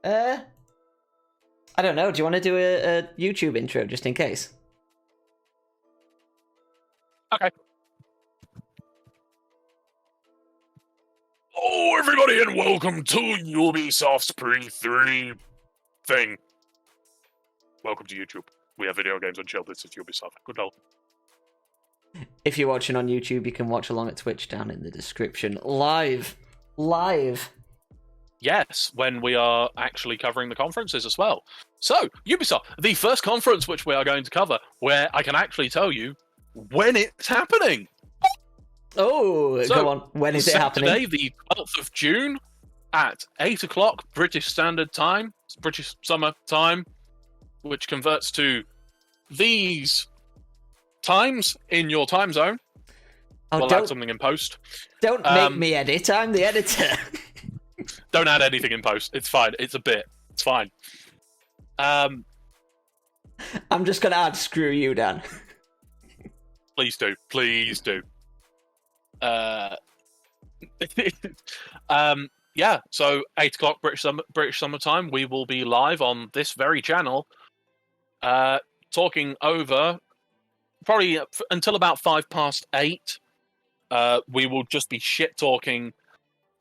I don't know. Do you want to do a YouTube intro just in case? Okay. Hello, everybody, and welcome to Ubisoft's PrE3 thing. Welcome to YouTube. We have video games on shelf. This is Ubisoft. Good luck. If you're watching on YouTube, you can watch along at Twitch down in the description. Live. Yes, when we are actually covering the conferences as well. So, Ubisoft, the first conference which we are going to cover, where I can actually tell you when it's happening. Oh, so, go on. When is it happening? Saturday, the 12th of June, at 8 o'clock British Standard Time, British Summer Time, which converts to these times in your time zone. Oh, we'll add something in post. Don't make me edit. I'm the editor. Don't add anything in post. It's fine. It's a bit. It's fine. I'm just going to add screw you, Dan. Please do. Please do. Yeah, so 8 o'clock British Summer Time, we will be live on this very channel, talking over, probably until about 8:05. We will just be shit-talking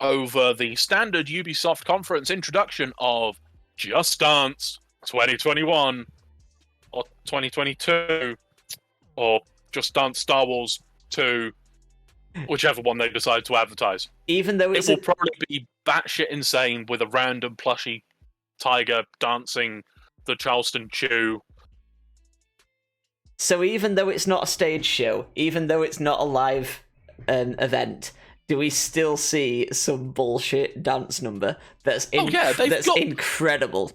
over the standard Ubisoft conference introduction of Just Dance 2021, or 2022, or Just Dance Star Wars 2, whichever one they decide to advertise. Even though it will probably be batshit insane with a random plushy tiger dancing the Charleston Chew. So even though it's not a stage show, even though it's not a live event, do we still see some bullshit dance number that's incredible?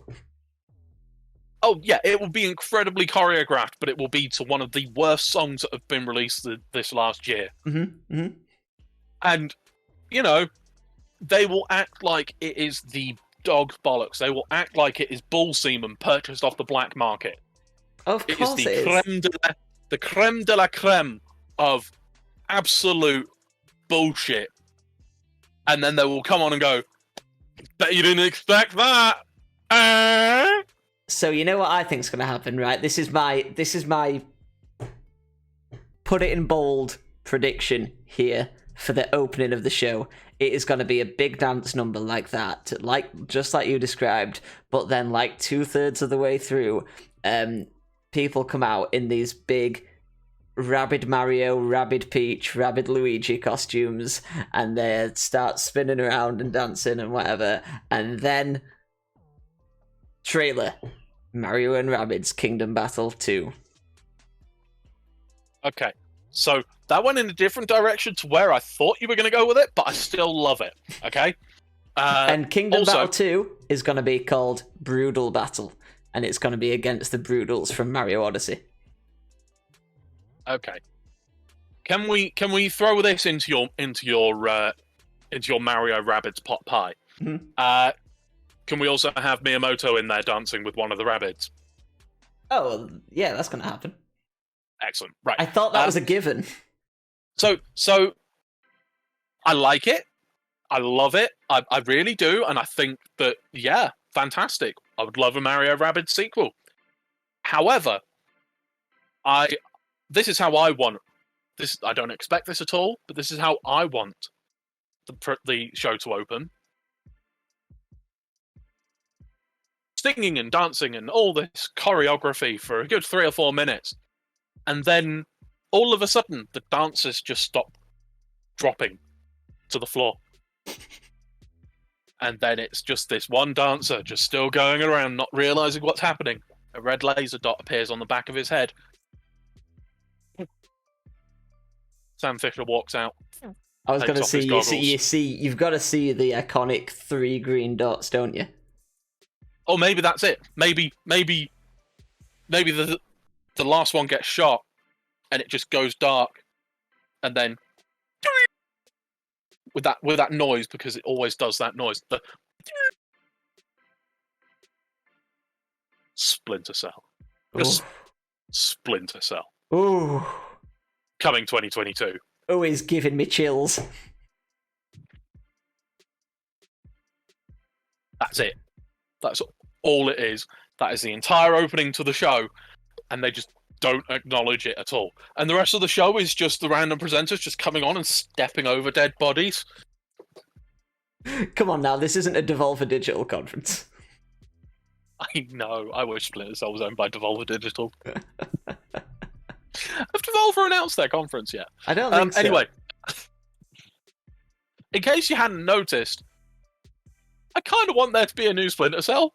Oh yeah, it will be incredibly choreographed, but it will be to one of the worst songs that have been released this last year. Mm-hmm. Mm-hmm. And, you know, they will act like it is the dog's bollocks. They will act like it is bull semen purchased off the black market. Of course it is. The creme de la creme of absolute bullshit. And then they will come on and go, bet you didn't expect that. So you know what I think's going to happen, right? This is my put it in bold prediction here for the opening of the show. It is going to be a big dance number like that, just like you described, but then like 2/3 of the way through, people come out in these big Rabid Mario, Rabid Peach, Rabid Luigi costumes, and they start spinning around and dancing and whatever, and then trailer: Mario and Rabbids Kingdom Battle 2. Okay, so that went in a different direction to where I thought you were going to go with it, but I still love it, okay? And Kingdom Battle 2 is going to be called Broodal Battle, and it's going to be against the Broodals from Mario Odyssey. Okay. Can we throw this into your Mario Rabbids pot pie? Mm-hmm. Can we also have Miyamoto in there dancing with one of the rabbits? Oh, yeah, that's going to happen. Excellent. Right. I thought that was a given. So I like it. I love it. I really do. And I think that, yeah, fantastic. I would love a Mario Rabbids sequel. However, this is how I want this. I don't expect this at all, but this is how I want the show to open. Singing and dancing and all this choreography for a good 3 or 4 minutes. And then, all of a sudden, the dancers just stop dropping to the floor. And then it's just this one dancer just still going around, not realising what's happening. A red laser dot appears on the back of his head. Sam Fisher walks out. I was going to see, you've got to see the iconic 3 green dots, don't you? Oh, maybe that's it. Maybe the last one gets shot, and it just goes dark, and then with that noise, because it always does that noise. The Splinter Cell. Just Splinter Cell. Ooh. Coming 2022. Oh, he's giving me chills. That's it. That's all it is. That is the entire opening to the show, and they just don't acknowledge it at all. And the rest of the show is just the random presenters just coming on and stepping over dead bodies. Come on now, this isn't a Devolver Digital conference. I know. I wish Splinter Cell was owned by Devolver Digital. Have Devolver announced their conference yet? I don't think so. Anyway, in case you hadn't noticed, I kind of want there to be a new Splinter Cell.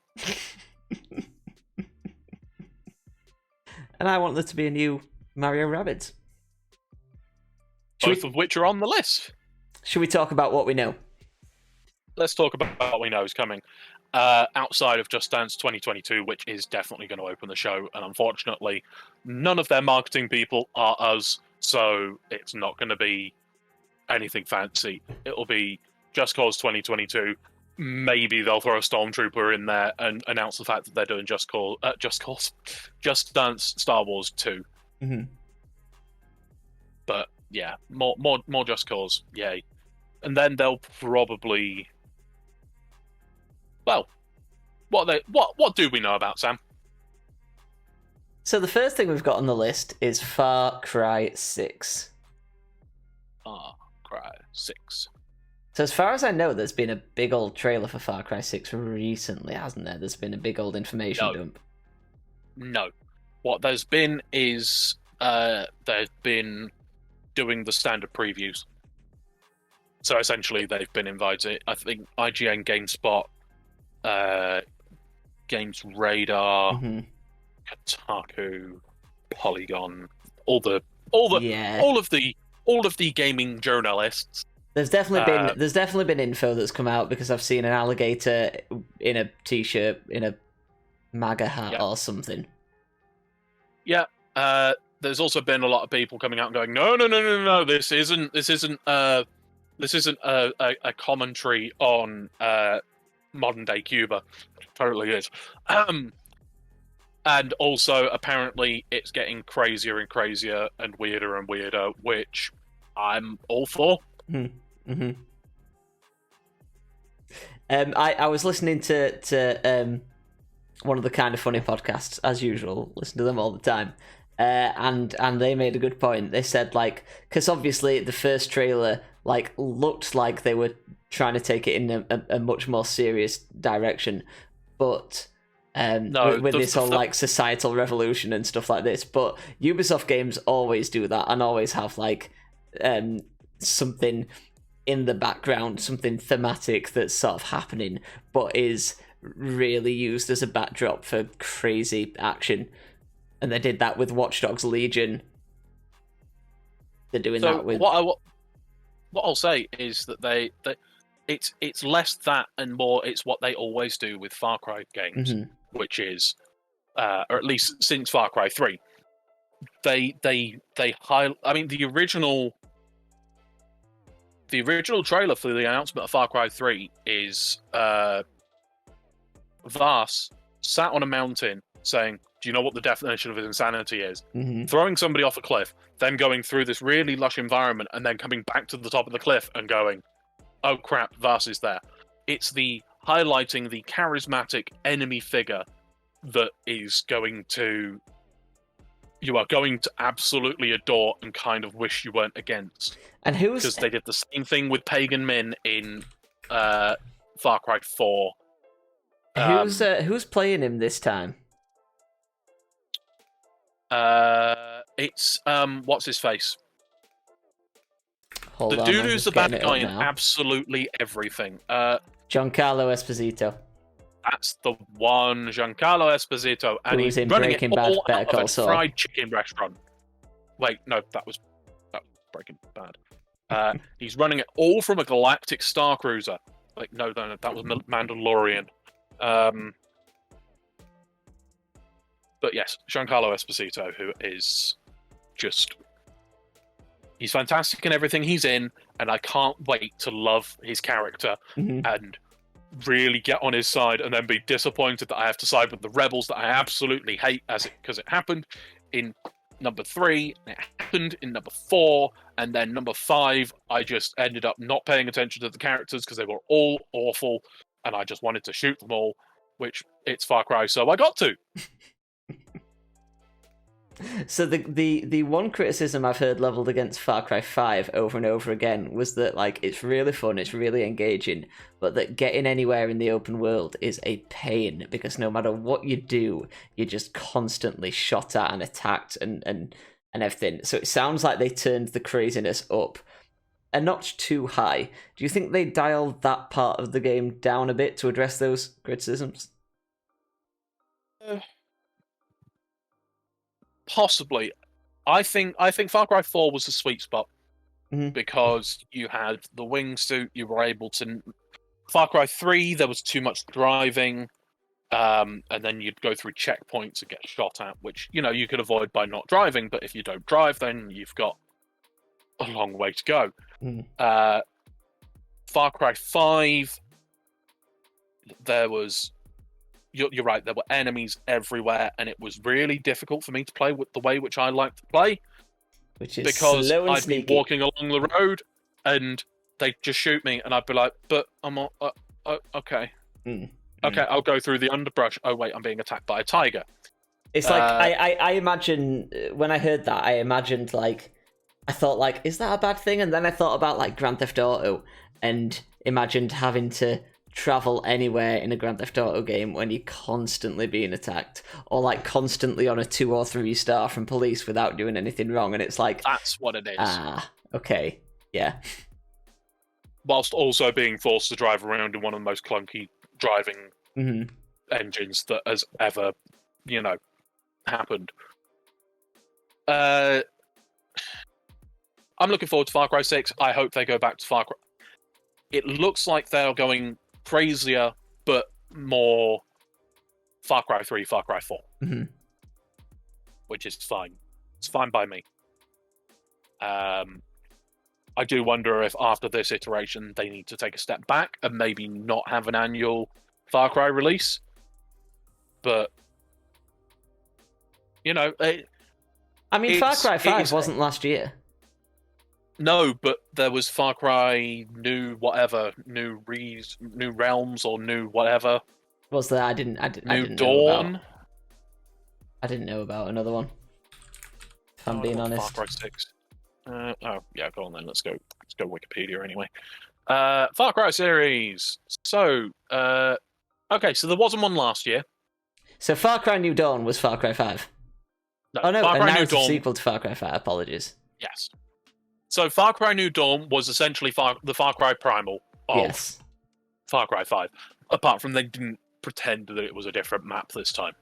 And I want there to be a new Mario Rabbids. Both of which are on the list. Should we talk about what we know? Let's talk about what we know is coming. Outside of Just Dance 2022, which is definitely going to open the show, and unfortunately, none of their marketing people are us, so it's not going to be anything fancy. It'll be Just Cause 2022. Maybe they'll throw a Stormtrooper in there and announce the fact that they're doing Just Dance Star Wars 2. Mm-hmm. But yeah, more Just Cause, yay. And then they'll probably, well, what do we know about, Sam? So the first thing we've got on the list is Far Cry 6. Far Cry 6. So as far as I know, there's been a big old trailer for Far Cry 6 recently, hasn't there? There's been a big old information dump. No. What there's been is they've been doing the standard previews. So essentially they've been invited. I think IGN, GameSpot, Games Radar, Kotaku, Polygon, all of the gaming journalists. There's definitely been info that's come out because I've seen an alligator in a t-shirt in a MAGA hat or something. Yeah. There's also been a lot of people coming out and going, no, this isn't a commentary on modern day Cuba. It totally is. And also apparently it's getting crazier and crazier and weirder, which I'm all for. Mm-hmm. I was listening to one of the Kind of Funny podcasts, as usual. Listen to them all the time, and they made a good point. They said because obviously the first trailer looked like they were trying to take it in a much more serious direction, but with this whole societal revolution and stuff like this. But Ubisoft games always do that and always have something in the background, something thematic that's sort of happening, but is really used as a backdrop for crazy action. And they did that with Watch Dogs Legion. They're doing that with... What I'll say is that it's less that and more it's what they always do with Far Cry games, which is, or at least since Far Cry 3, the original trailer for the announcement of Far Cry 3 is Vaas sat on a mountain saying, do you know what the definition of insanity is? Throwing somebody off a cliff, then going through this really lush environment, and then coming back to the top of the cliff and going, oh crap, Vaas is there. It's the highlighting the charismatic enemy figure that is you are going to absolutely adore and kind of wish you weren't against. And because they did the same thing with Pagan Min in Far Cry 4. Who's playing him this time? It's what's his face? Hold the on, dude who's the bad guy in now. absolutely everything. Giancarlo Esposito. That's the one, Giancarlo Esposito, and Who was he's in running Breaking it Bad, all Better out Call of a Saul. fried chicken restaurant. Wait, no, that was Breaking Bad. He's running it all from a galactic star cruiser. No, that was Mandalorian. But yes, Giancarlo Esposito, who is just... He's fantastic in everything he's in, and I can't wait to love his character and really get on his side, and then be disappointed that I have to side with the rebels that I absolutely hate because it happened in number 3, and it happened in number 4, and then number 5, I just ended up not paying attention to the characters because they were all awful, and I just wanted to shoot them all. which it's Far Cry, so I got to. So the one criticism I've heard leveled against Far Cry 5 over and over again was that like it's really fun, it's really engaging, but that getting anywhere in the open world is a pain because no matter what you do, you're just constantly shot at and attacked and everything. So it sounds like they turned the craziness up a notch too high. Do you think they dialed that part of the game down a bit to address those criticisms? Possibly. I think Far Cry 4 was the sweet spot because you had the wingsuit, you were able to. Far Cry 3, there was too much driving, and then you'd go through checkpoints and get shot at, which you could avoid by not driving. But if you don't drive, then you've got a long way to go. Far Cry 5, there was. You're right, there were enemies everywhere, and it was really difficult for me to play with the way which I like to play. Which is because slow and I'd sneaky. be walking along the road, and they'd just shoot me, and I'd be like, but I'm okay. Okay, I'll go through the underbrush. Oh, wait, I'm being attacked by a tiger. It's like, I imagine, when I heard that, I imagined, like, I thought, like, is that a bad thing? And then I thought about, like, Grand Theft Auto, and imagined having to travel anywhere in a Grand Theft Auto game when you're constantly being attacked, or like constantly on a 2 or 3 star from police without doing anything wrong, and it's like that's what it is. Okay, yeah. Whilst also being forced to drive around in one of the most clunky driving engines that has ever, happened. I'm looking forward to Far Cry 6. I hope they go back to Far Cry. It looks like they're going crazier, but more Far Cry 3, Far Cry 4. Which is fine. It's fine by me. I do wonder if after this iteration they need to take a step back and maybe not have an annual Far Cry release. But, I mean, Far Cry 5 wasn't last year. No, but there was Far Cry New Realms or New whatever. Was there? I didn't New Dawn. I didn't know about another one. If I'm being honest. Far Cry 6. Yeah, go on then. Let's go Wikipedia anyway. Far Cry series. So, okay, so there wasn't one last year. So Far Cry New Dawn was Far Cry 5. No, oh no, Far a Cry narrative New Dawn sequel to Far Cry 5. Apologies. Yes. So Far Cry New Dawn was essentially the Far Cry Primal of Far Cry 5. Apart from they didn't pretend that it was a different map this time.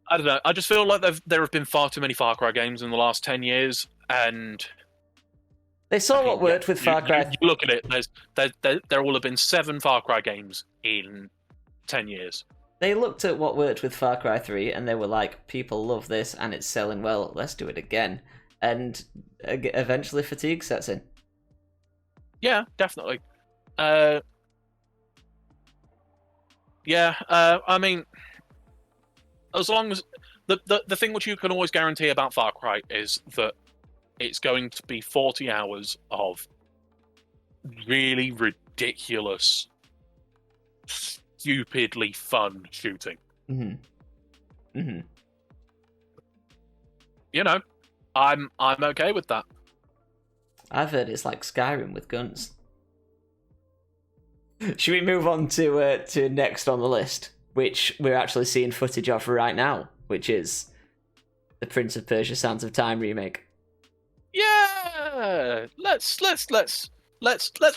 I don't know. I just feel like there have been far too many Far Cry games in the last 10 years, and they saw what worked with Far Cry. You look at it. There will have been 7 Far Cry games in 10 years. They looked at what worked with Far Cry 3 and they were like, people love this and it's selling well, let's do it again. And eventually fatigue sets in. Yeah, definitely. I mean, as long as... The thing which you can always guarantee about Far Cry is that it's going to be 40 hours of really ridiculous, stupidly fun shooting. I'm okay with that. I've heard it's like Skyrim with guns. Should we move on to next on the list, which we're actually seeing footage of right now, which is the Prince of Persia: Sands of Time remake? Yeah, let's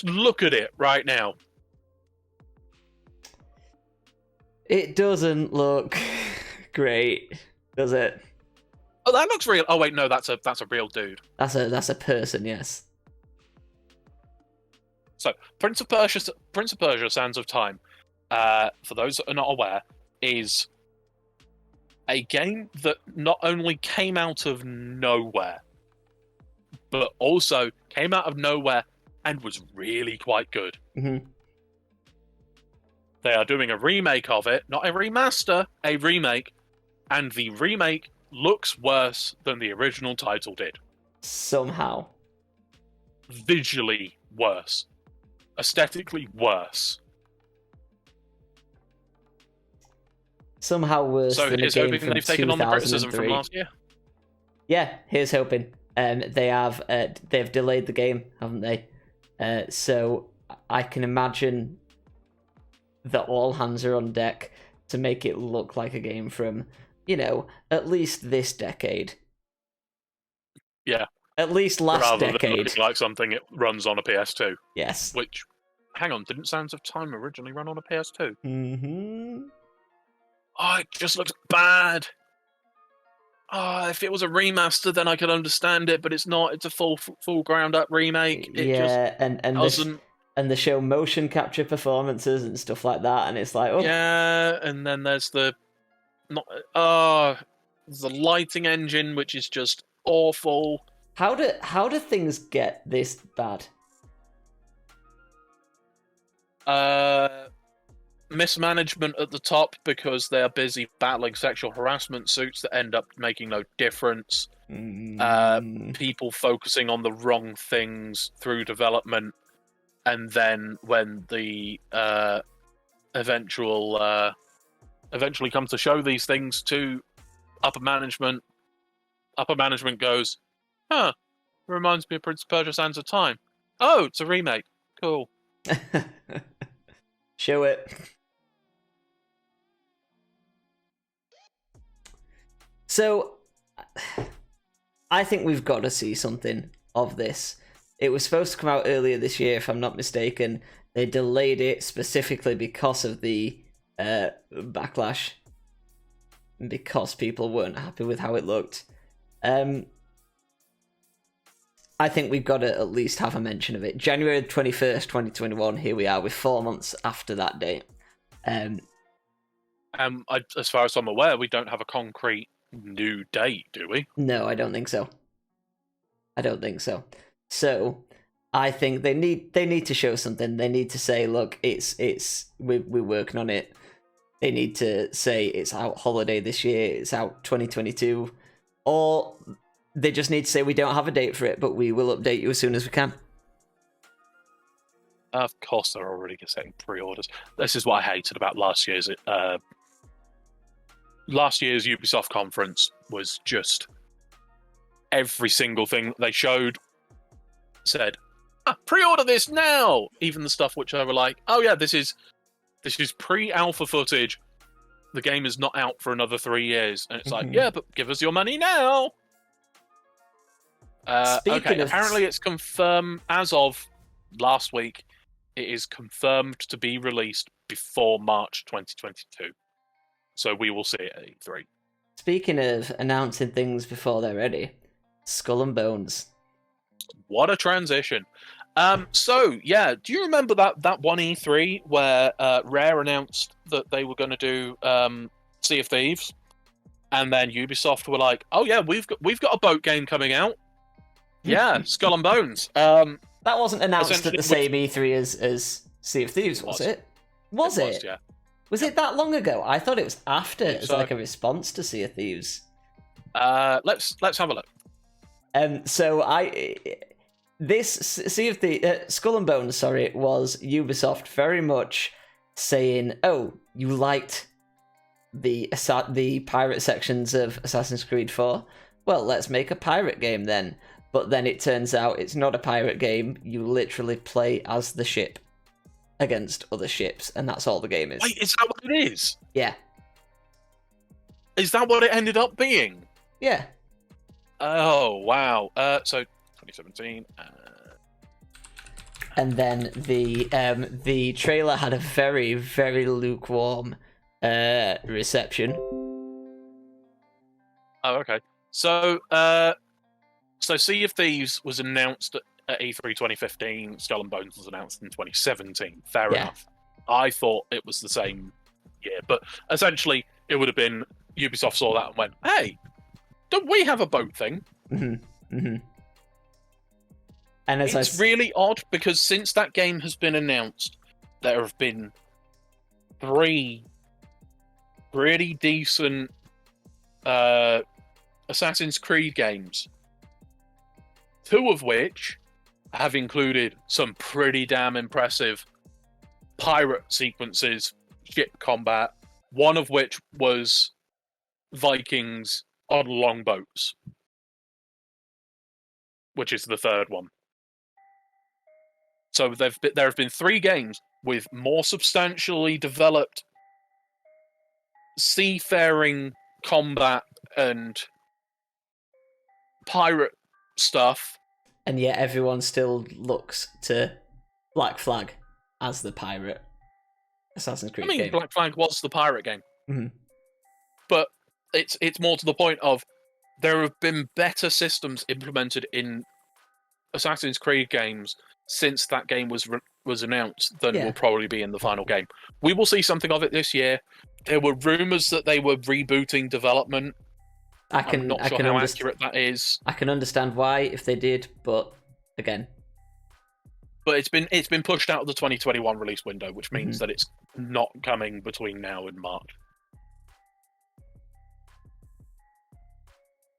look at it right now. It doesn't look great, does it? Oh, that looks real. Oh wait, no, that's a real dude. That's a person, yes. So, Prince of Persia: Sands of Time, for those that are not aware, is a game that not only came out of nowhere, but also came out of nowhere and was really quite good. They are doing a remake of it, not a remaster, a remake, and the remake looks worse than the original title did. Somehow. Visually worse. Aesthetically worse. somehow worse So than a here's game hoping from they've taken on the criticism from 2003. last year. Yeah, here's hoping. They've delayed the game, haven't they? So I can imagine that all hands are on deck to make it look like a game from, at least this decade. Yeah. At least last Rather decade. than looking like something it runs on a PS2. Yes. Which, hang on, didn't Sands of Time originally run on a PS2? Mm-hmm. Oh, it just looks bad. Oh, if it was a remaster, then I could understand it, but it's not. It's a full ground up remake. It just and doesn't. They show motion capture performances and stuff like that, and it's like, oh, Yeah, and then there's the lighting engine, which is just awful. How do things get this bad? Mismanagement at the top because they're busy battling sexual harassment suits that end up making no difference. People focusing on the wrong things through development, and then when the eventually comes to show these things to upper management goes, huh, reminds me of Prince of Persia: Sands of Time. Oh, it's a remake. Cool. Show it. So, I think we've got to see something of this. It was supposed to come out earlier this year, if I'm not mistaken. They delayed it specifically because of the backlash. Because people weren't happy with how it looked. I think we've got to at least have a mention of it. January 21st, 2021, here we are with 4 months after that date. As far as I'm aware, we don't have a concrete new date, do we? No, I don't think so. So, I think they need to show something. They need to say, look, we're working on it. They need to say it's out holiday this year, it's out 2022, or they just need to say we don't have a date for it, but we will update you as soon as we can. Of course, they're already getting pre-orders. This is what I hated about last year's Ubisoft conference. Was just every single thing that they showed said, pre-order this now. Even the stuff which they were like, oh yeah, this is pre-alpha footage. The game is not out for another 3 years, and it's like, yeah, but give us your money now. Apparently it's confirmed as of last week. It is confirmed to be released before March 2022. So we will see it at E3. Speaking of announcing things before they're ready, Skull and Bones. What a transition. So yeah, do you remember that one E3 where Rare announced that they were going to do Sea of Thieves, and then Ubisoft were like, "Oh yeah, we've got a boat game coming out." Yeah, Skull and Bones. That wasn't announced at the same E3 as Sea of Thieves, was it? Was it? Yeah. Was it that long ago? I thought it was after, as like a response to Sea of Thieves. Let's have a look. This Sea of the Skull and Bones, was Ubisoft very much saying, "Oh, you liked the pirate sections of Assassin's Creed 4? Well, let's make a pirate game then." But then it turns out it's not a pirate game. You literally play as the ship against other ships, and that's all the game is. Wait, is that what it is? Yeah. Is that what it ended up being? Yeah. Oh, wow. So 2017. And then the trailer had a very, very lukewarm reception. Oh, okay. So Sea of Thieves was announced at E3 2015. Skull and Bones was announced in 2017. Fair enough. I thought it was the same year, but essentially it would have been Ubisoft saw that and went, "Hey, don't we have a boat thing?" Mm-hmm. Mm-hmm. And it's really odd because since that game has been announced, there have been 3 pretty decent Assassin's Creed games, 2 of which have included some pretty damn impressive pirate sequences, ship combat, one of which was Vikings on longboats, which is the third one. So there have been 3 games with more substantially developed seafaring combat and pirate stuff. And yet everyone still looks to Black Flag as the pirate Assassin's Creed game. Black Flag was the pirate game. Mm-hmm. But it's more to the point of there have been better systems implemented in Assassin's Creed games since that game was announced than will probably be in the final game. We will see something of it this year. There were rumors that they were rebooting development. I'm not sure how accurate that is. I can understand why if they did, but again. But it's been pushed out of the 2021 release window, which means that it's not coming between now and March.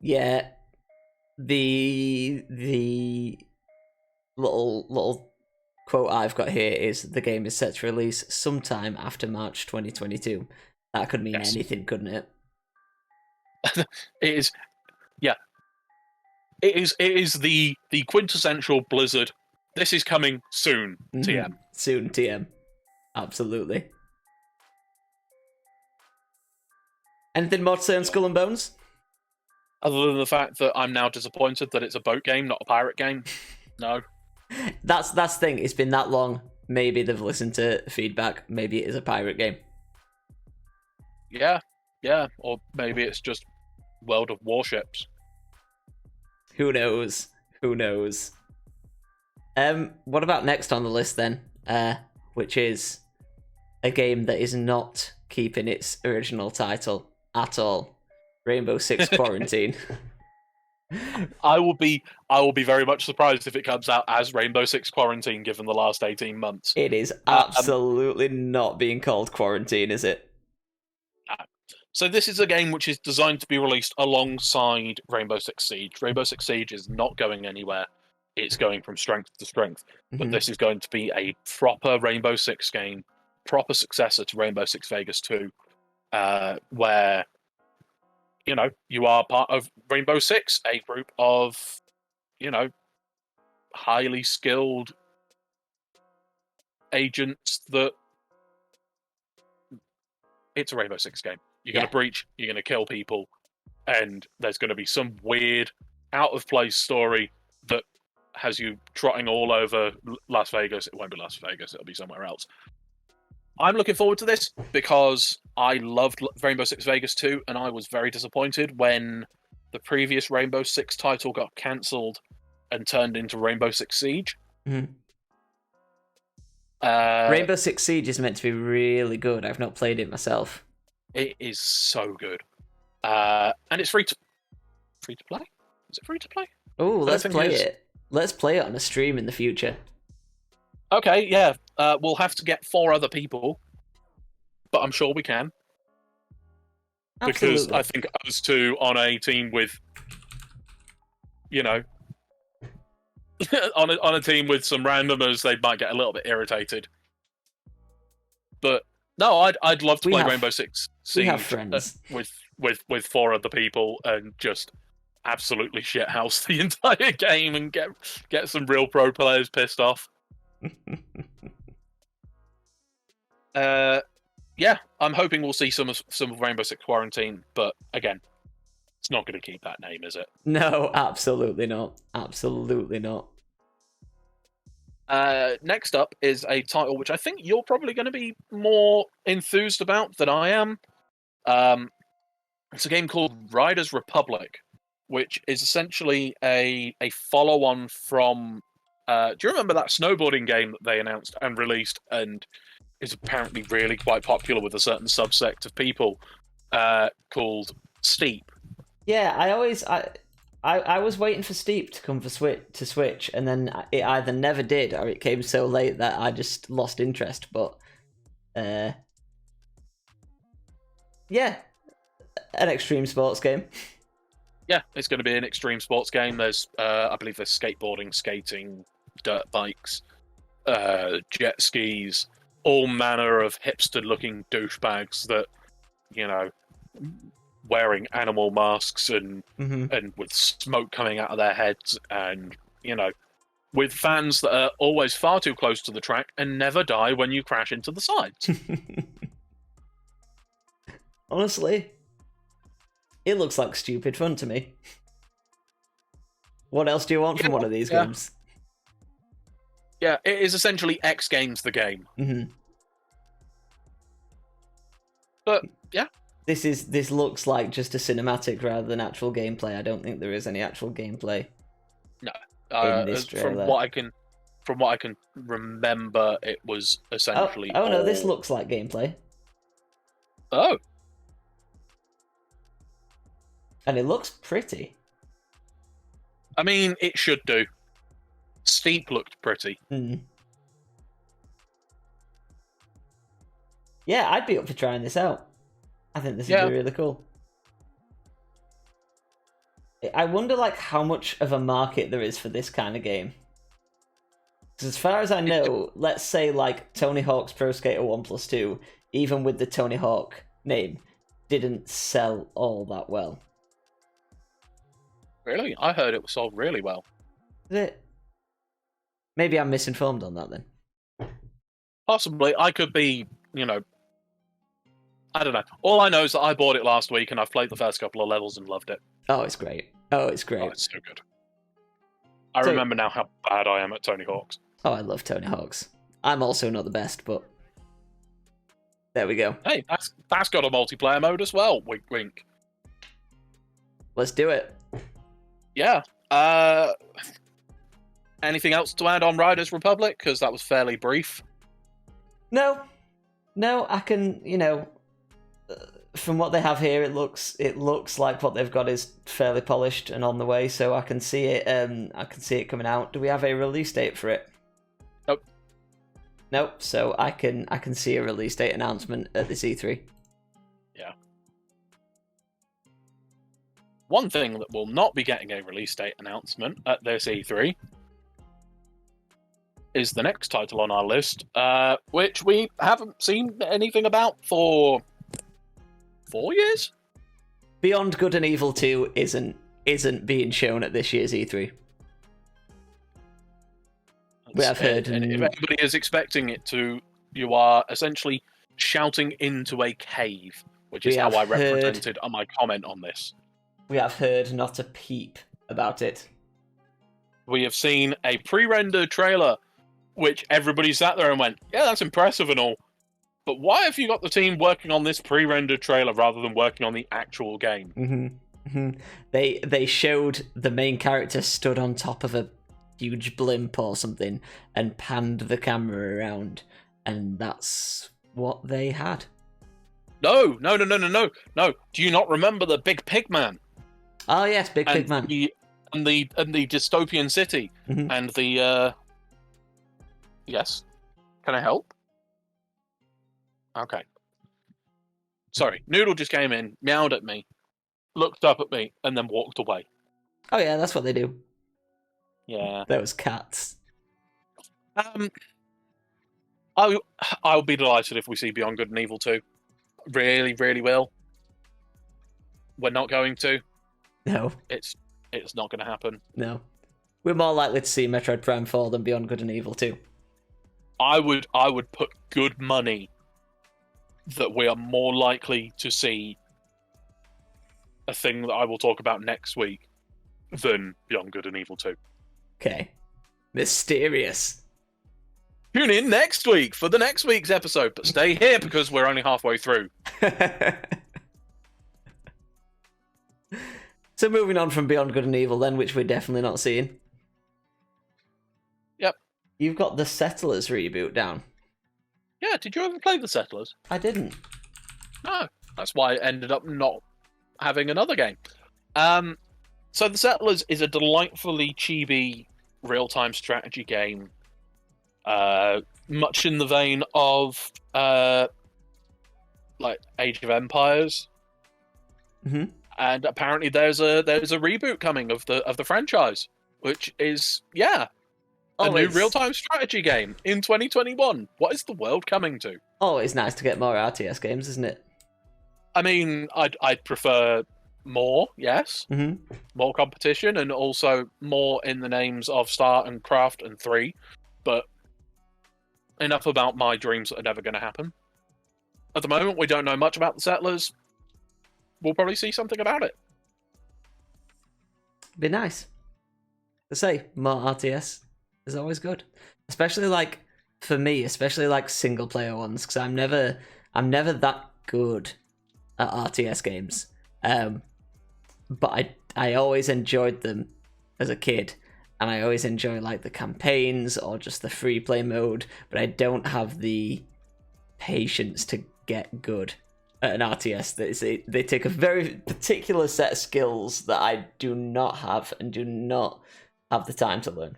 Yeah, the little quote I've got here is the game is set to release sometime after March 2022. That could mean anything, couldn't it? It is, yeah. It is the quintessential Blizzard. This is coming soon, TM. Soon, TM. Absolutely. Anything more to say on Skull and Bones? Other than the fact that I'm now disappointed that it's a boat game, not a pirate game. No. That's the thing. It's been that long. Maybe they've listened to feedback. Maybe it is a pirate game. Yeah. Or maybe it's just World of Warships. Who knows? What about next on the list then? Which is a game that is not keeping its original title at all. Rainbow Six Quarantine. I will be very much surprised if it comes out as Rainbow Six Quarantine, given the last 18 months. It is absolutely not being called Quarantine, is it? So this is a game which is designed to be released alongside Rainbow Six Siege. Rainbow Six Siege is not going anywhere. It's going from strength to strength. But this is going to be a proper Rainbow Six game, proper successor to Rainbow Six Vegas 2, where you are part of Rainbow Six, a group of, highly skilled agents that... It's a Rainbow Six game. You're going to breach, you're going to kill people, and there's going to be some weird, out-of-place story that has you trotting all over Las Vegas. It won't be Las Vegas, it'll be somewhere else. I'm looking forward to this because I loved Rainbow Six Vegas 2, and I was very disappointed when the previous Rainbow Six title got cancelled and turned into Rainbow Six Siege. Rainbow Six Siege is meant to be really good. I've not played it myself. It is so good. And it's free to play? Is it free to play? Oh, let's play it. Let's play it on a stream in the future. Okay, yeah. We'll have to get 4 other people, but I'm sure we can. Absolutely. Because I think us 2 on a team with, on a team with some randomers, they might get a little bit irritated. But no, I'd love to play Rainbow Six Siege we have friends. with 4 other people and just absolutely shithouse the entire game and get some real pro players pissed off. Yeah, I'm hoping we'll see some of Rainbow Six Quarantine, but again, it's not going to keep that name, is it? No, absolutely not. Absolutely not. Next up is a title which I think you're probably going to be more enthused about than I am. It's a game called Riders Republic, which is essentially a follow-on from... do you remember that snowboarding game that they announced and released and is apparently really quite popular with a certain subsect of people called Steep? Yeah, I was waiting for Steep to come to Switch, and then it either never did or it came so late that I just lost interest. But yeah, an extreme sports game. Yeah, it's going to be an extreme sports game. There's, I believe, there's skateboarding, skating, dirt bikes, jet skis, all manner of hipster-looking douchebags that you know, wearing animal masks and with smoke coming out of their heads, and with fans that are always far too close to the track and never die when you crash into the sides. Honestly, it looks like stupid fun to me. What else do you want from one of these games? Yeah, it is essentially X Games the game. But yeah, this looks like just a cinematic rather than actual gameplay. I don't think there is any actual gameplay. No, in this trailer. From what I can remember, it was essentially. Oh no, this looks like gameplay. Oh, and it looks pretty. I mean, it should do. Steep looked pretty. Yeah, I'd be up for trying this out. I think this would be really cool. I wonder, how much of a market there is for this kind of game. Because as far as I know, let's say, Tony Hawk's Pro Skater 1+2, even with the Tony Hawk name, didn't sell all that well. Really? I heard it was sold really well. Is it? Maybe I'm misinformed on that, then. Possibly. I could be, I don't know. All I know is that I bought it last week and I've played the first couple of levels and loved it. Oh, it's great. Oh, it's great. Oh, it's so good. I remember now how bad I am at Tony Hawk's. Oh, I love Tony Hawk's. I'm also not the best, but there we go. Hey, that's got a multiplayer mode as well. Wink, wink. Let's do it. Yeah. Anything else to add on Riders Republic? Because that was fairly brief. No, I can, from what they have here, it looks like what they've got is fairly polished and on the way, so I can see it. I can see it coming out. Do we have a release date for it? Nope. So I can see a release date announcement at this E3. Yeah. One thing that will not be getting a release date announcement at this E3 is the next title on our list, which we haven't seen anything about for 4 years. Beyond Good and Evil 2 isn't being shown at this year's E3. We have heard, and if anybody is expecting it to, you are essentially shouting into a cave, which is how I represented my comment on this. We have heard not a peep about it. We have seen a pre-rendered trailer, which everybody sat there and went, yeah, that's impressive and all. But why have you got the team working on this pre-rendered trailer rather than working on the actual game? They showed the main character stood on top of a huge blimp or something and panned the camera around, and that's what they had. No. Do you not remember the Big Pig Man? Oh yes, Big Pig Man. And the dystopian city and the yes. Can I help? Okay. Sorry, Noodle just came in, meowed at me, looked up at me, and then walked away. Oh yeah, that's what they do. Yeah. Those cats. I'll be delighted if we see Beyond Good and Evil 2. Really, really will. We're not going to. No. It's not going to happen. No. We're more likely to see Metroid Prime 4 than Beyond Good and Evil 2. I would put good money that we are more likely to see a thing that I will talk about next week than Beyond Good and Evil 2. Okay. Mysterious. Tune in next week for the next week's episode, but stay here because we're only halfway through. So moving on from Beyond Good and Evil then, which we're definitely not seeing. Yep. You've got the Settlers reboot down. Yeah, did you ever play the Settlers? I didn't. No, that's why I ended up not having another game. So the Settlers is a delightfully chibi real-time strategy game, much in the vein of like Age of Empires. And apparently there's a reboot coming of the franchise, which is a new real-time strategy game in 2021. What is the world coming to? Oh, it's nice to get more RTS games, isn't it? I mean, I'd prefer more, yes, Mm-hmm. more competition, and also more in the names of Star and Craft and 3. But enough about my dreams that are never going to happen. At the moment, we don't know much about the Settlers. We'll probably see something about it. Be nice. To say more RTS is always good, especially like for me, especially like single player ones, because I'm never that good at RTS games. But I always enjoyed them as a kid, and I always enjoy like the campaigns or just the free play mode. But I don't have the patience to get good at an RTS. They take a very particular set of skills that I do not have and do not have the time to learn.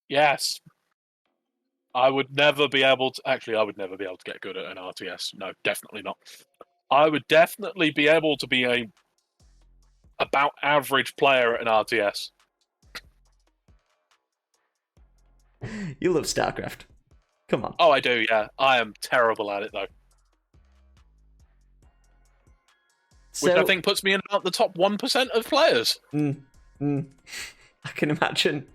Yes. I would never be able to... Actually, I would never be able to get good at an RTS. No, definitely not. I would definitely be able to be a about average player at an RTS. You love StarCraft. Come on. Oh, I do, yeah. I am terrible at it, though. So, Which I think puts me in about the top 1% of players. I can imagine.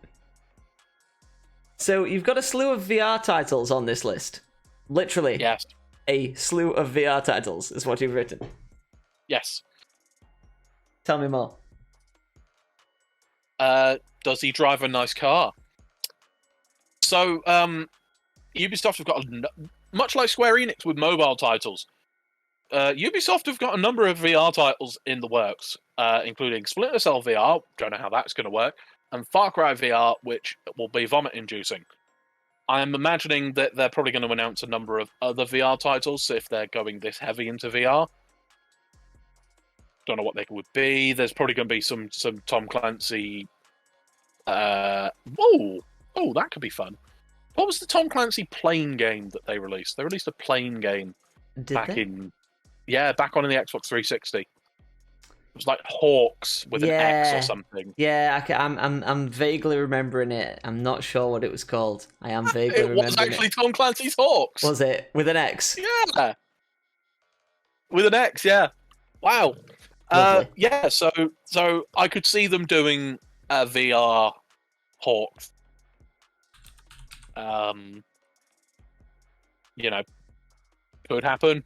So you've got a slew of VR titles on this list. Literally. Yes. A slew of VR titles is what you've written. Yes. Tell me more. Does he drive a nice car? So, Ubisoft have got, much like Square Enix with mobile titles, Ubisoft have got a number of VR titles in the works, including Splinter Cell VR, don't know how that's going to work, and Far Cry VR, which will be vomit-inducing. I'm imagining that they're probably going to announce a number of other VR titles if they're going this heavy into VR. Don't know what they would be. There's probably going to be some Tom Clancy... that could be fun. What was the Tom Clancy plane game that they released? They released a plane game back on the Xbox 360. It was like Hawks with an X or something. Yeah, I'm vaguely remembering it. I'm not sure what it was called. I am vaguely remembering it. It was actually Tom Clancy's Hawks. Was it? With an X? Yeah. With an X, yeah. Wow. Yeah, so I could see them doing a VR Hawks. Could happen.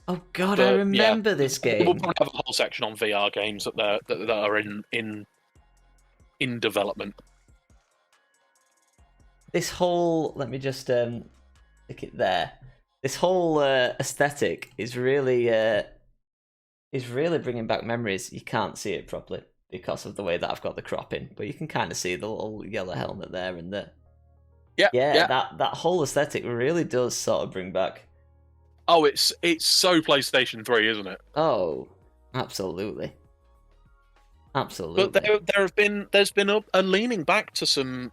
Oh god, I remember this game. We'll probably have a whole section on VR games that are in development. This whole, let me just stick it there. This whole aesthetic is really bringing back memories. You can't see it properly because of the way that I've got the crop in, but you can kind of see the little yellow helmet there and there. Yeah. That whole aesthetic really does sort of bring back. Oh, it's so PlayStation 3, isn't it? Oh, absolutely. Absolutely. But there's been a leaning back to some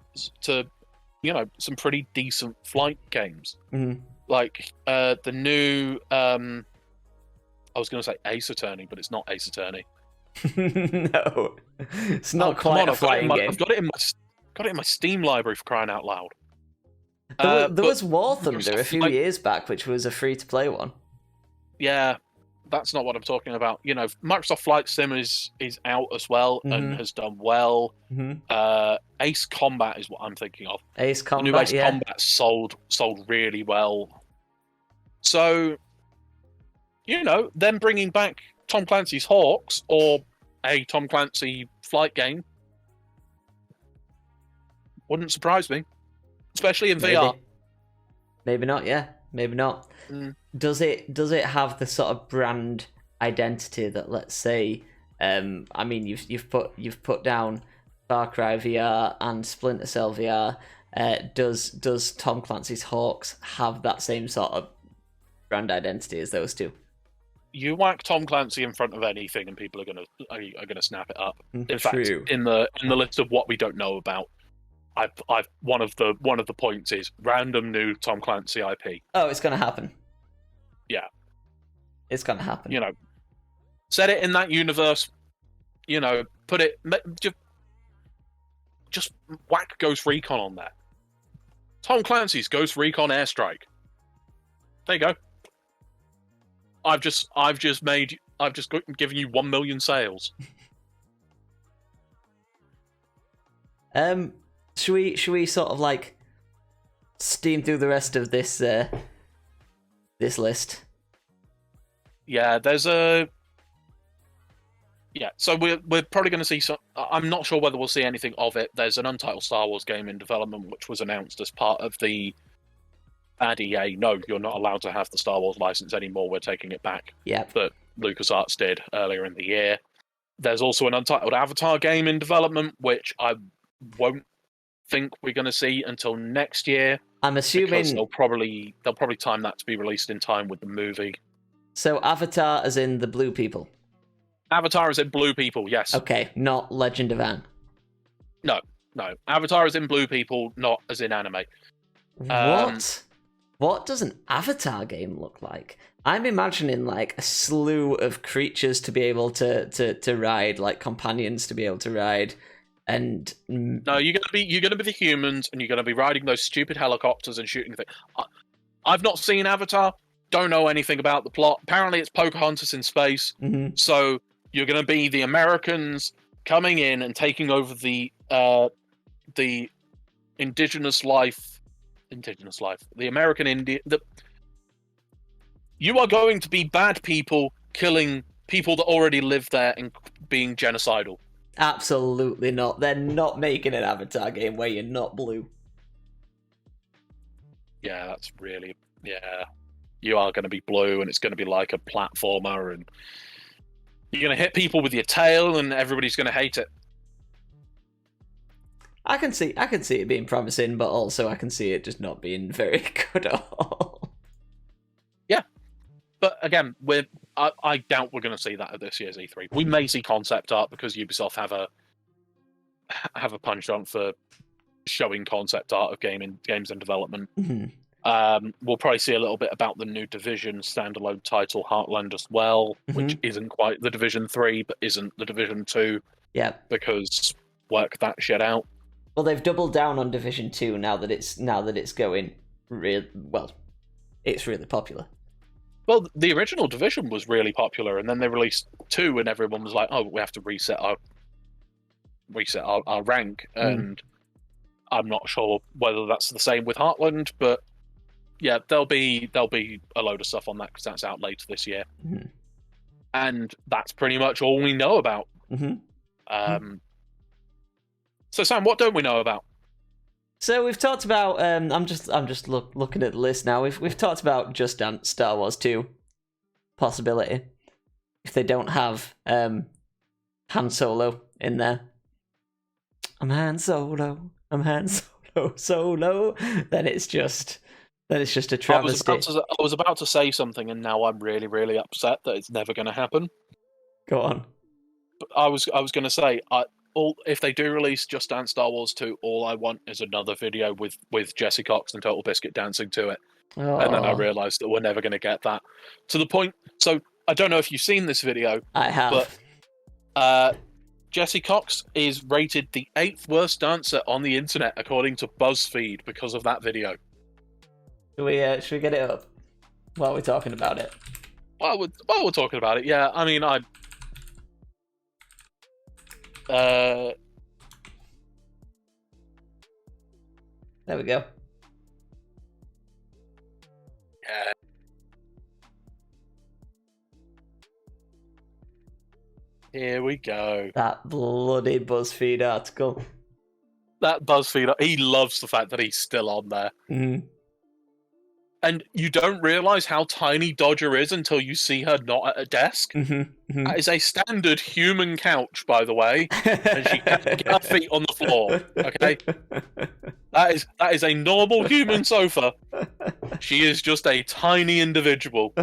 pretty decent flight games. Mm-hmm. Like the new I was going to say Ace Attorney, but it's not Ace Attorney. No, it's not quite a flying game. I've got it in my Steam library, for crying out loud. There was War Thunder a few years back, which was a free-to-play one. Yeah, that's not what I'm talking about. Microsoft Flight Sim is out as well and has done well. Mm-hmm. Ace Combat is what I'm thinking of. Ace Combat, the new Ace Combat sold really well. So, them bringing back Tom Clancy's Hawks or a Tom Clancy flight game wouldn't surprise me. Especially in VR. Maybe not, yeah. Maybe not. Mm. Does it have the sort of brand identity that, let's say, you've put down Far Cry VR and Splinter Cell VR. Does Tom Clancy's Hawks have that same sort of brand identity as those two? You whack Tom Clancy in front of anything, and people are gonna snap it up. In fact, in the list of what we don't know about, I've one of the points is random new Tom Clancy IP. Oh, it's gonna happen. Yeah, it's gonna happen. Set it in that universe. Put it just whack Ghost Recon on there. Tom Clancy's Ghost Recon Airstrike. There you go. I've just given you 1 million sales. Should we sort of like steam through the rest of this this list? Yeah, there's a. Yeah, so we're probably going to see some. I'm not sure whether we'll see anything of it. There's an untitled Star Wars game in development, which was announced as part of the bad EA. No, you're not allowed to have the Star Wars license anymore. We're taking it back. Yep. That LucasArts did earlier in the year. There's also an untitled Avatar game in development, which I won't think we're going to see until next year. I'm assuming they'll probably time that to be released in time with the movie. So Avatar, as in the blue people. Avatar is in blue people, yes. Okay, not Legend of Aang. No. Avatar is in blue people, not as in anime. What does an Avatar game look like? I'm imagining like a slew of creatures to be able to ride, like companions to be able to ride, and no, you're gonna be the humans, and you're gonna be riding those stupid helicopters and shooting things. I've not seen Avatar. Don't know anything about the plot. Apparently, it's Pocahontas in space. Mm-hmm. So you're going to be the Americans coming in and taking over the indigenous life, the American Indian. You are going to be bad people killing people that already live there and being genocidal. Absolutely not. They're not making an Avatar game where you're not blue. Yeah, that's really You are going to be blue, and it's going to be like a platformer, and you're going to hit people with your tail, and everybody's going to hate it. I can see it being promising, but also I can see it just not being very good at all. Yeah, but again, I doubt we're going to see that at this year's E3. We may see concept art because Ubisoft have a penchant for showing concept art of games in development. Mm-hmm. We'll probably see a little bit about the new Division standalone title, Heartland, as well, which isn't quite the Division 3, but isn't the Division 2. Yeah. Because work that shit out. Well, they've doubled down on Division 2 now that it's going it's really popular. Well, the original Division was really popular, and then they released 2, and everyone was like, "Oh, we have to reset our rank." And I'm not sure whether that's the same with Heartland, but yeah, there'll be a load of stuff on that because that's out later this year, and that's pretty much all we know about. So, Sam, what don't we know about? So we've talked about. I'm just looking at the list now. We've talked about Just Dance, Star Wars 2 possibility if they don't have Han Solo in there. I'm Han Solo. Solo. Then it's just a travesty. I was about to say something, and now I'm really, really upset that it's never going to happen. Go on. But I was going to say, if they do release Just Dance Star Wars 2, all I want is another video with Jesse Cox and Total Biscuit dancing to it. Oh. And then I realised that we're never going to get that. To the point, so I don't know if you've seen this video. I have. But Jesse Cox is rated the 8th worst dancer on the internet, according to BuzzFeed, because of that video. Should we get it up while we're talking about it? While we're talking about it, yeah. I mean, there we go. Yeah. Here we go. That bloody BuzzFeed article. That BuzzFeed, he loves the fact that he's still on there. And you don't realise how tiny Dodger is until you see her not at a desk. That is a standard human couch, by the way. And she can't get her feet on the floor. Okay? That is a normal human sofa. She is just a tiny individual.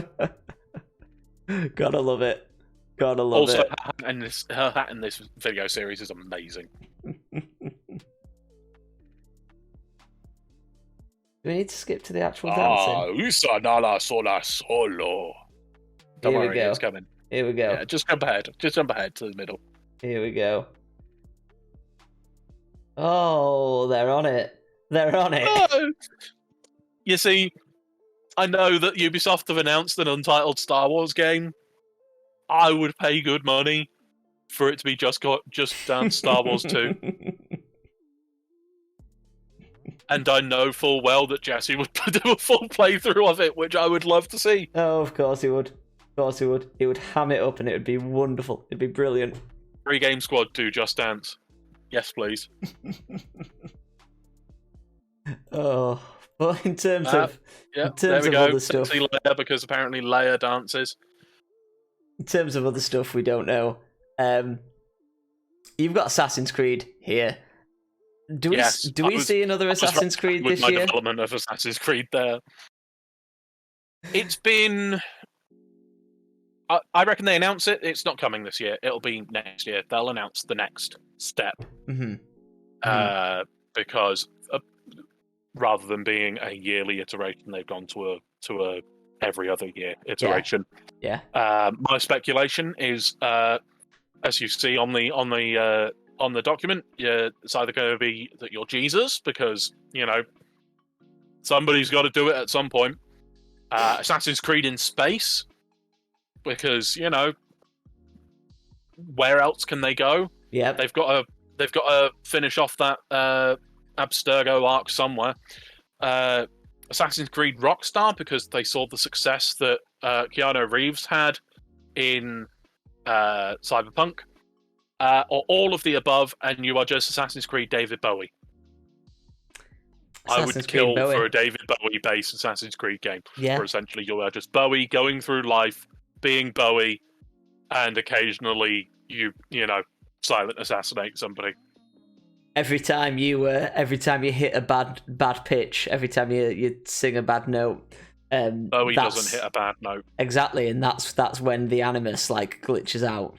Gotta love it. Gotta love it. Also, her hat in this video series is amazing. Do we need to skip to the actual dancing? Usa nala sola solo. Don't worry, it's coming. Here we go. Yeah, just jump ahead. Just jump ahead to the middle. Here we go. Oh, they're on it. They're on it. You see, I know that Ubisoft have announced an untitled Star Wars game. I would pay good money for it to be Just Dance Star Wars 2. And I know full well that Jesse would do a full playthrough of it, which I would love to see. Oh, of course he would. Of course he would. He would ham it up and it would be wonderful. It'd be brilliant. Free Game Squad 2 Just Dance. Yes, please. Oh, but in terms of other stuff, Sexy Leia, because apparently Leia dances. In terms of other stuff we don't know, you've got Assassin's Creed here. Do we see another Assassin's Creed this year? Development of Assassin's Creed there. It's been. I reckon they announce it. It's not coming this year. It'll be next year. They'll announce the next step. Because rather than being a yearly iteration, they've gone to a every other year iteration. Yeah. My speculation is, as you see on the document, it's either going to be that you're Jesus, because somebody's got to do it at some point. Assassin's Creed in space, because where else can they go? Yeah, they've got to finish off that Abstergo arc somewhere. Assassin's Creed Rockstar, because they saw the success that Keanu Reeves had in Cyberpunk, or all of the above, and you are just Assassin's Creed David Bowie. I would kill for a David Bowie-based Assassin's Creed game. Yeah. Where essentially you are just Bowie going through life, being Bowie, and occasionally you silent assassinate somebody. Every time you hit a bad pitch, every time you sing a bad note, Bowie doesn't hit a bad note. Exactly, and that's when the animus glitches out.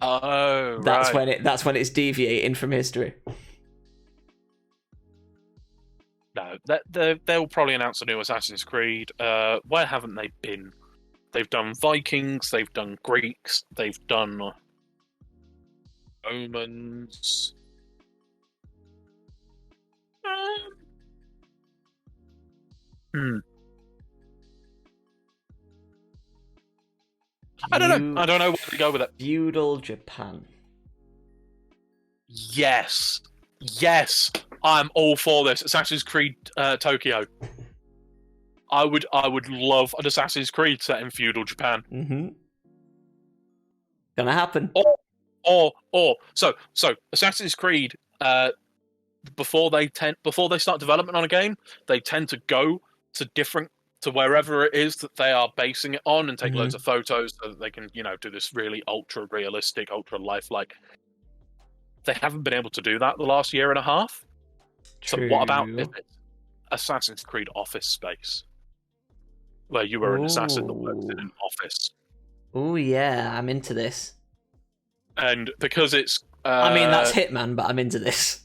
Oh, that's right. That's when it's deviating from history. No, they'll probably announce a new Assassin's Creed. Where haven't they been? They've done Vikings, they've done Greeks, they've done Romans. I don't know. I don't know where to go with it. Feudal Japan. Yes, I'm all for this. Assassin's Creed Tokyo. I would love an Assassin's Creed set in feudal Japan. Mm-hmm. Gonna happen. So Assassin's Creed. Before they start development on a game, they tend to go to wherever it is that they are basing it on, and take loads of photos so that they can do this really ultra realistic, ultra lifelike. They haven't been able to do that the last year and a half. True. So what about if it's Assassin's Creed office space, where you were an assassin that works in an office? Oh yeah, I'm into this. And because it's I mean, that's Hitman, but I'm into this.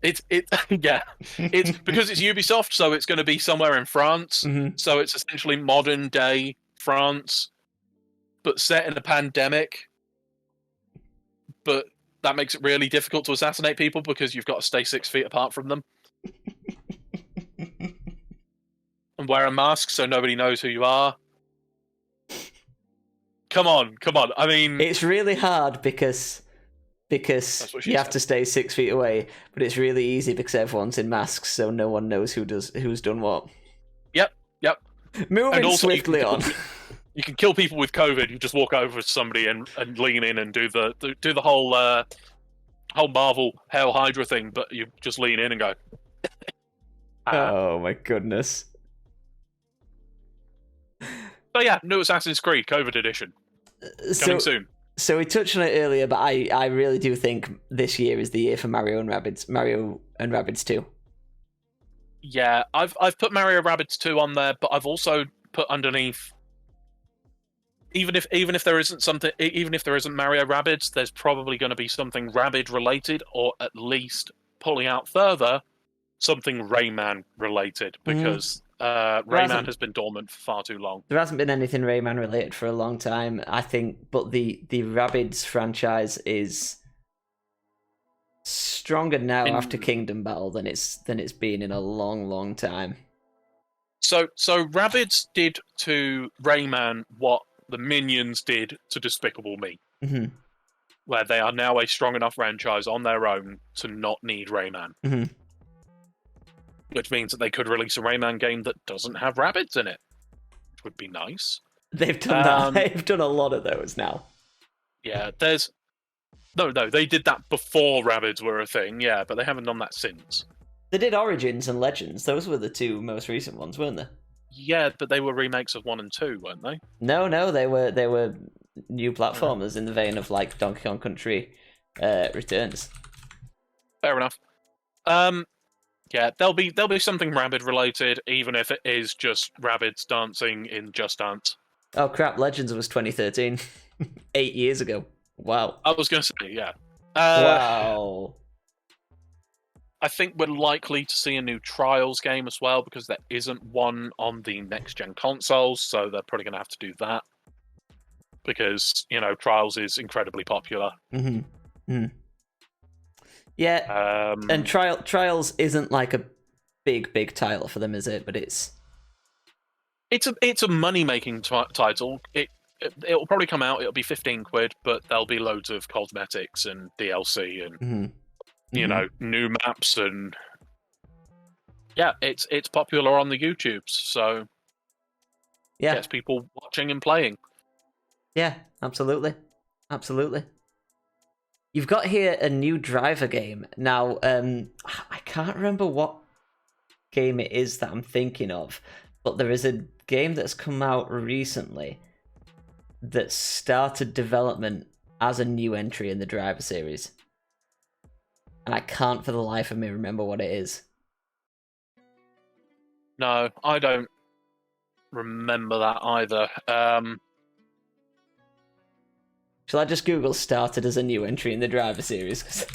It's because it's Ubisoft, so it's going to be somewhere in France. Mm-hmm. So it's essentially modern day France, but set in a pandemic. But that makes it really difficult to assassinate people because you've got to stay 6 feet apart from them and wear a mask so nobody knows who you are. Come on. I mean, it's really hard because you have to stay 6 feet away, but it's really easy because everyone's in masks, so no one knows who's done what. Yep. Moving swiftly on. You can kill people with COVID. You just walk over to somebody and lean in and do the whole Marvel Hail Hydra thing, but you just lean in and go. Oh my goodness. So yeah, new Assassin's Creed COVID edition coming soon. So we touched on it earlier, but I really do think this year is the year for Mario and Rabbids 2. Yeah, I've put Mario Rabbids 2 on there, but I've also put underneath. Even if there isn't Mario Rabbids, there's probably going to be something Rabbid related, or at least pulling out further, something Rayman related, because Rayman has been dormant for far too long. There hasn't been anything Rayman related for a long time, I think, but the Rabbids franchise is stronger now after Kingdom Battle than it's been in a long, long time. So Rabbids did to Rayman what the Minions did to Despicable Me, Mm-hmm. where they are now a strong enough franchise on their own to not need Rayman. Mm-hmm. Which means that they could release a Rayman game that doesn't have Rabbids in it, which would be nice. They've done that. They've done a lot of those now. Yeah, there's... No, they did that before Rabbids were a thing, yeah, but they haven't done that since. They did Origins and Legends. Those were the two most recent ones, weren't they? Yeah, but they were remakes of 1 and 2, weren't they? No, they were new platformers in the vein of like Donkey Kong Country Returns. Fair enough. Yeah, there'll be something Rabbid related, even if it is just Rabbids dancing in Just Dance. Oh crap! Legends was 2013, 8 years ago. Wow. I was going to say, yeah. Wow. I think we're likely to see a new Trials game as well, because there isn't one on the next-gen consoles, so they're probably going to have to do that. Because, Trials is incredibly popular. Mm-hmm. Mm-hmm. Yeah, and Trials isn't like a big title for them, is it? But it's a money-making title. It'll probably come out. It'll be £15, but there'll be loads of cosmetics and DLC and new maps and yeah, it's popular on the YouTubes, so yeah, gets people watching and playing. Yeah, absolutely. You've got here a new driver game. Now, I can't remember what game it is that I'm thinking of, but there is a game that's come out recently that started development as a new entry in the driver series. And I can't for the life of me remember what it is. No, I don't remember that either. Shall I just Google started as a new entry in the driver series?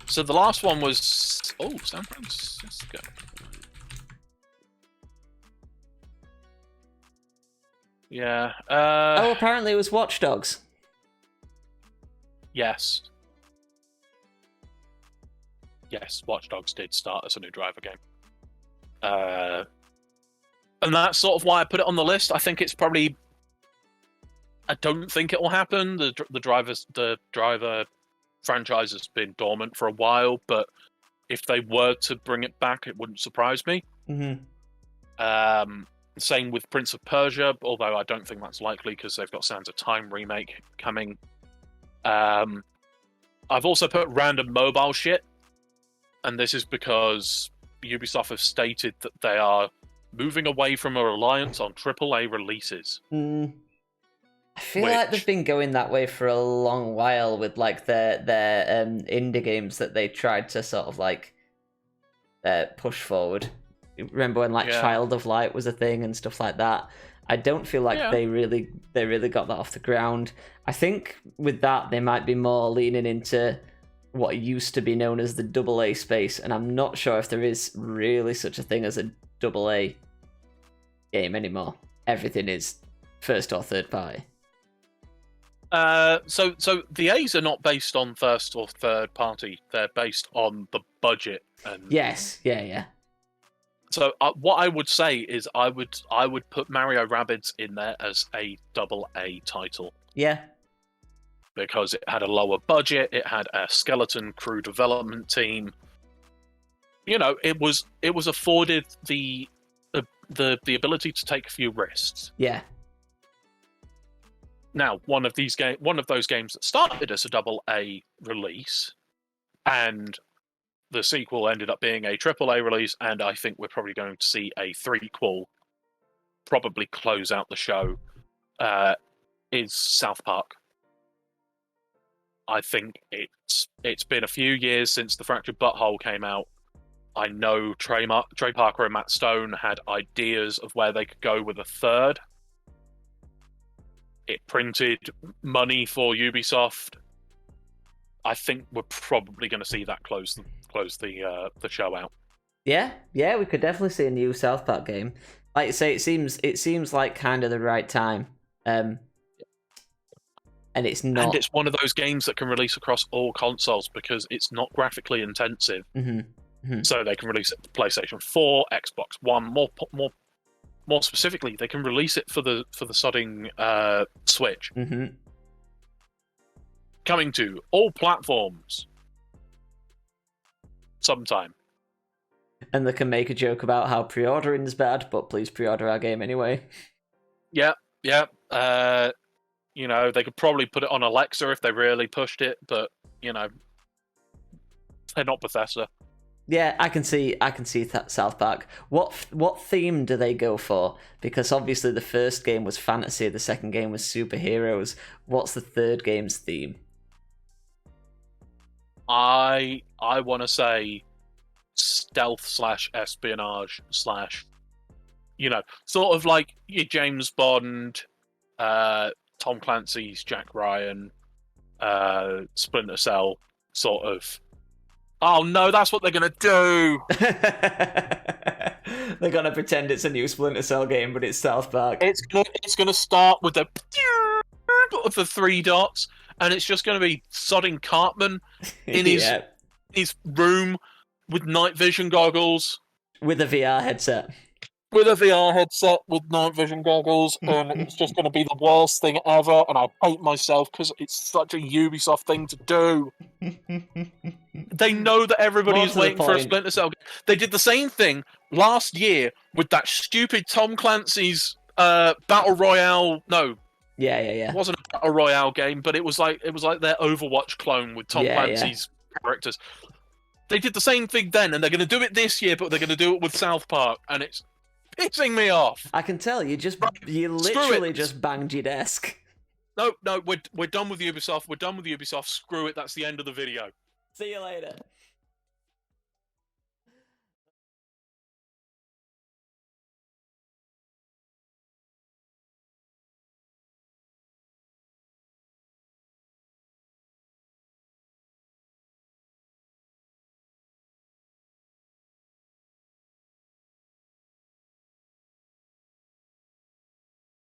So the last one was... San Francisco. Yeah. Apparently it was Watch Dogs. Yes, Watch Dogs did start as a new driver game. And that's sort of why I put it on the list. I think it's probably... I don't think it will happen. The driver franchise has been dormant for a while, but if they were to bring it back, it wouldn't surprise me. Mm-hmm. Same with Prince of Persia, although I don't think that's likely because they've got Sands of Time remake coming. I've also put random mobile shit, and this is because Ubisoft have stated that they are moving away from a reliance on AAA releases. I feel like they've been going that way for a long while with like their indie games that they tried to sort of like push forward. Remember when like Child of Light was a thing and stuff like that? I don't feel like they really got that off the ground. I think with that they might be more leaning into what used to be known as the AA space, and I'm not sure if there is really such a thing as a AA game anymore. Everything is first or third party. So the A's are not based on first or third party. They're based on the budget. And yes, yeah. So what I would say is I would put Mario Rabbids in there as a AA title. Yeah. Because it had a lower budget, it had a skeleton crew development team. It was afforded the ability to take a few risks. Yeah. Now, one of those games that started as a AA release, and the sequel ended up being a AAA release, and I think we're probably going to see a threequel probably close out the show, is South Park. I think it's been a few years since The Fractured Butthole came out. I know Trey Parker and Matt Stone had ideas of where they could go with a third. It printed money for Ubisoft. I think we're probably going to see that close the show out. Yeah, we could definitely see a new South Park game. Like you say, it seems like kind of the right time. And it's not. And it's one of those games that can release across all consoles because it's not graphically intensive. Mm-hmm. So they can release it for PlayStation 4, Xbox One. More specifically, they can release it for the sodding Switch. Coming to all platforms sometime. And they can make a joke about how pre-ordering is bad, but please pre-order our game anyway. Yeah. You know, they could probably put it on Alexa if they really pushed it, but you know, they're not Bethesda. Yeah, I can see South Park. What theme do they go for? Because obviously the first game was fantasy, the second game was superheroes. What's the third game's theme? I want to say stealth / espionage / you know, sort of like your James Bond, Tom Clancy's Jack Ryan, Splinter Cell sort of. Oh no, that's what they're gonna do. They're gonna pretend it's a new Splinter Cell game, but it's South Park. It's gonna start with the 3 dots, and it's just gonna be sodding Cartman in his room with night vision goggles, with a VR headset. With a VR headset with night vision goggles, and it's just going to be the worst thing ever, and I hate myself because it's such a Ubisoft thing to do. They know that everybody's waiting for a Splinter Cell game. They did the same thing last year with that stupid Tom Clancy's Battle Royale. No. Yeah. It wasn't a Battle Royale game, but it was like their Overwatch clone with Tom Clancy's characters. They did the same thing then, and they're going to do it this year, but they're going to do it with South Park, and it's pissing me off. I can tell you literally just banged your desk. No, we're done with Ubisoft. We're done with Ubisoft. Screw it. That's the end of the video. See you later.